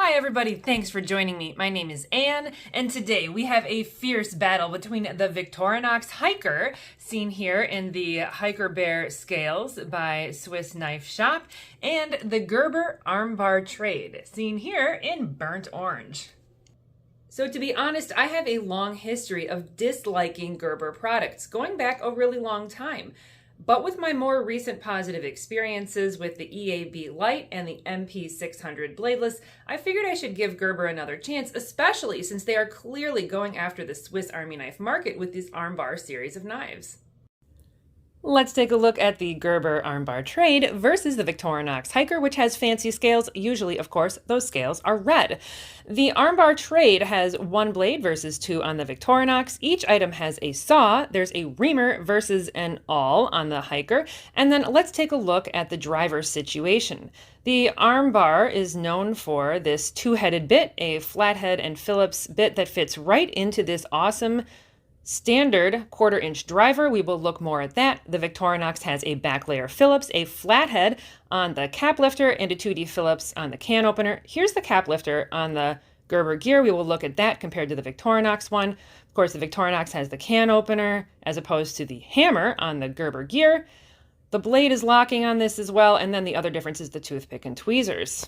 Hi everybody, thanks for joining me. My name is Anne, and today we have a fierce battle between the Victorinox Hiker, seen here in the Hiker Bear scales by Swiss Knife Shop, and the Gerber Armbar Trade, seen here in burnt orange. So to be honest, I have a long history of disliking Gerber products, going back a really long time. But with my more recent positive experiences with the EAB Lite and the MP600 bladeless, I figured I should give Gerber another chance, especially since they are clearly going after the Swiss Army knife market with this armbar series of knives. Let's take a look at the Gerber Armbar Trade versus the Victorinox Hiker, which has fancy scales. Usually, of course, those scales are red. The Armbar Trade has one blade versus two on the Victorinox. Each item has a saw. There's a reamer versus an awl on the Hiker. And then let's take a look at the driver situation. The armbar is known for this two-headed bit, a flathead and Phillips bit that fits right into this awesome standard 1/4 inch driver. We will look more at that. The Victorinox has a back layer Phillips, a flathead on the cap lifter, and a 2D Phillips on the can opener. Here's the cap lifter on the Gerber gear. We will look at that compared to the Victorinox one. Of course, the Victorinox has the can opener as opposed to the hammer on the Gerber gear. The blade is locking on this as well, and then the other difference is the toothpick and tweezers.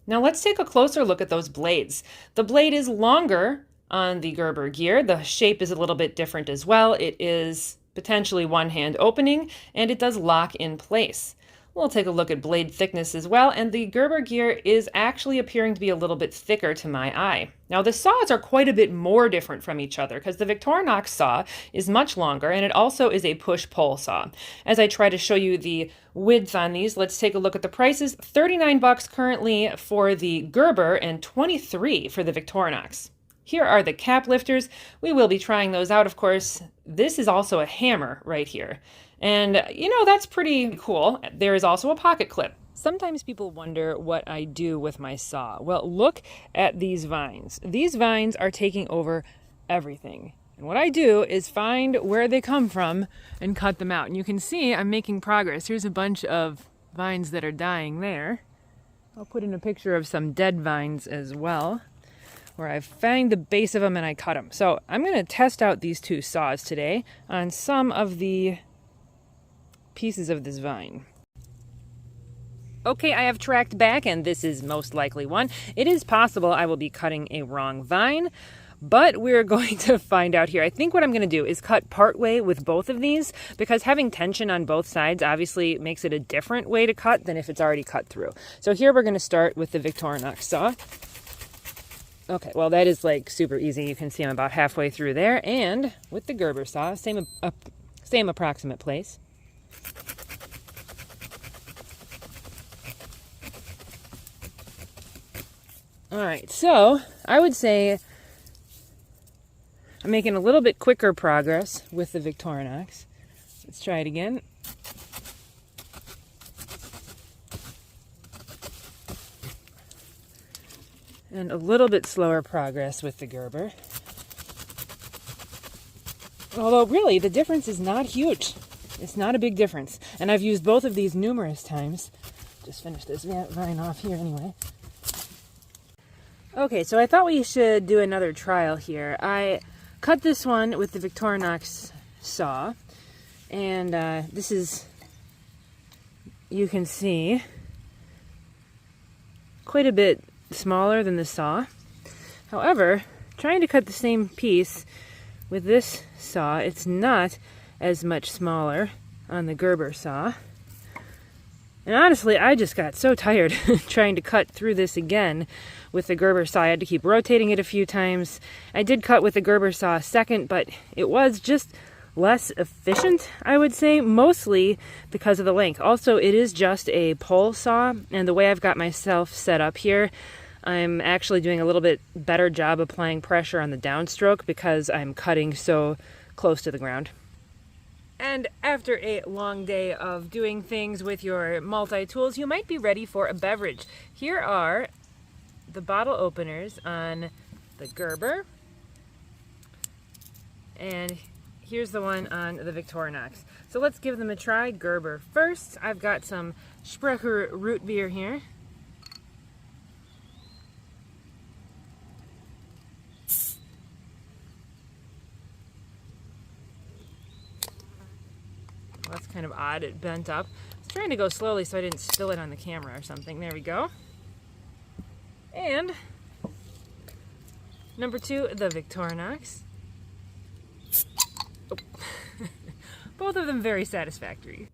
Now let's take a closer look at those blades. The blade is longer on the Gerber gear. The shape is a little bit different as well. It is potentially one-hand opening, and it does lock in place. We'll take a look at blade thickness as well, and the Gerber gear is actually appearing to be a little bit thicker to my eye. Now the saws are quite a bit more different from each other because the Victorinox saw is much longer, and it also is a push-pull saw. As I try to show you the width on these, let's take a look at the prices. $39 currently for the Gerber and $23 for the Victorinox. Here are the cap lifters. We will be trying those out, of course. This is also a hammer right here. And, you know, that's pretty cool. There is also a pocket clip. Sometimes people wonder what I do with my saw. Well, look at these vines. These vines are taking over everything. And what I do is find where they come from and cut them out. And you can see I'm making progress. Here's a bunch of vines that are dying there. I'll put in a picture of some dead vines as well, where I find the base of them and I cut them. So I'm going to test out these two saws today on some of the pieces of this vine. Okay, I have tracked back, and this is most likely one. It is possible I will be cutting a wrong vine, but we're going to find out here. I think what I'm going to do is cut partway with both of these, because having tension on both sides obviously makes it a different way to cut than if it's already cut through. So here we're going to start with the Victorinox saw. Okay, well that is like super easy. You can see I'm about halfway through there. And with the Gerber saw, same approximate place. All right, so I would say I'm making a little bit quicker progress with the Victorinox. Let's try it again. And a little bit slower progress with the Gerber. Although really, the difference is not huge. It's not a big difference. And I've used both of these numerous times. Just finish this vine off here anyway. Okay, so I thought we should do another trial here. I cut this one with the Victorinox saw. And this is, you can see, quite a bit smaller than the saw. However, trying to cut the same piece with this saw, it's not as much smaller on the Gerber saw. And honestly, I just got so tired trying to cut through this again with the Gerber saw. I had to keep rotating it a few times. I did cut with the Gerber saw second, but it was just less efficient, I would say, mostly because of the length. Also, it is just a pole saw, and the way I've got myself set up here, I'm actually doing a little bit better job applying pressure on the downstroke because I'm cutting so close to the ground. And after a long day of doing things with your multi-tools, you might be ready for a beverage. Here are the bottle openers on the Gerber, and here's the one on the Victorinox. So let's give them a try. Gerber first. I've got some Sprecher root beer here. kind of odd. It bent up. I was trying to go slowly so I didn't spill it on the camera or something. There we go. And number 2, the Victorinox. Oh. Both of them very satisfactory.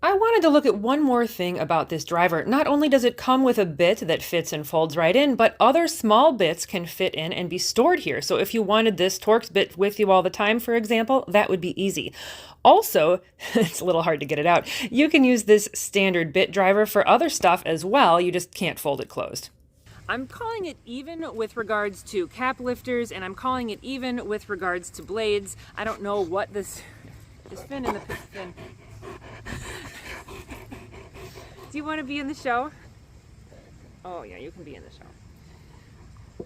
I wanted to look at one more thing about this driver. Not only does it come with a bit that fits and folds right in, but other small bits can fit in and be stored here. So if you wanted this Torx bit with you all the time, for example, that would be easy. Also, it's a little hard to get it out, you can use this standard bit driver for other stuff as well, you just can't fold it closed. I'm calling it even with regards to cap lifters, and I'm calling it even with regards to blades. I don't know what this fin in the fin. Do you want to be in the show? Oh yeah, you can be in the show.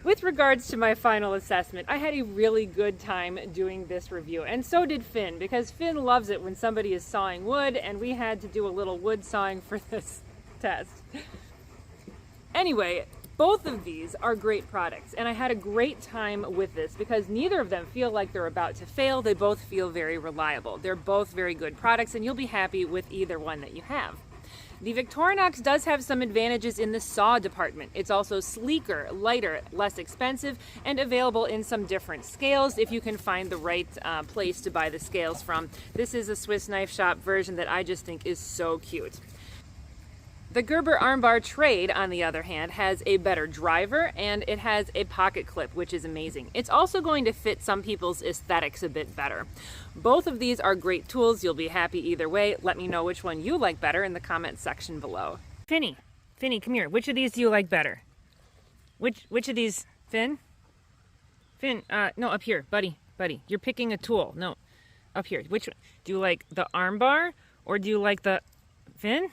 With regards to my final assessment, I had a really good time doing this review, and so did Finn, because Finn loves it when somebody is sawing wood, and we had to do a little wood sawing for this test. Anyway, both of these are great products, and I had a great time with this because neither of them feel like they're about to fail. They both feel very reliable. They're both very good products, and you'll be happy with either one that you have. The Victorinox does have some advantages in the saw department. It's also sleeker, lighter, less expensive, and available in some different scales if you can find the right place to buy the scales from. This is a Swiss knife shop version that I just think is so cute. The Gerber Armbar Trade, on the other hand, has a better driver and it has a pocket clip, which is amazing. It's also going to fit some people's aesthetics a bit better. Both of these are great tools. You'll be happy either way. Let me know which one you like better in the comment section below. Finny, come here. Which of these do you like better? Which of these, Finn? Finn, no, up here, buddy. You're picking a tool. No, up here. Which one? Do you like the armbar or do you like the, Finn?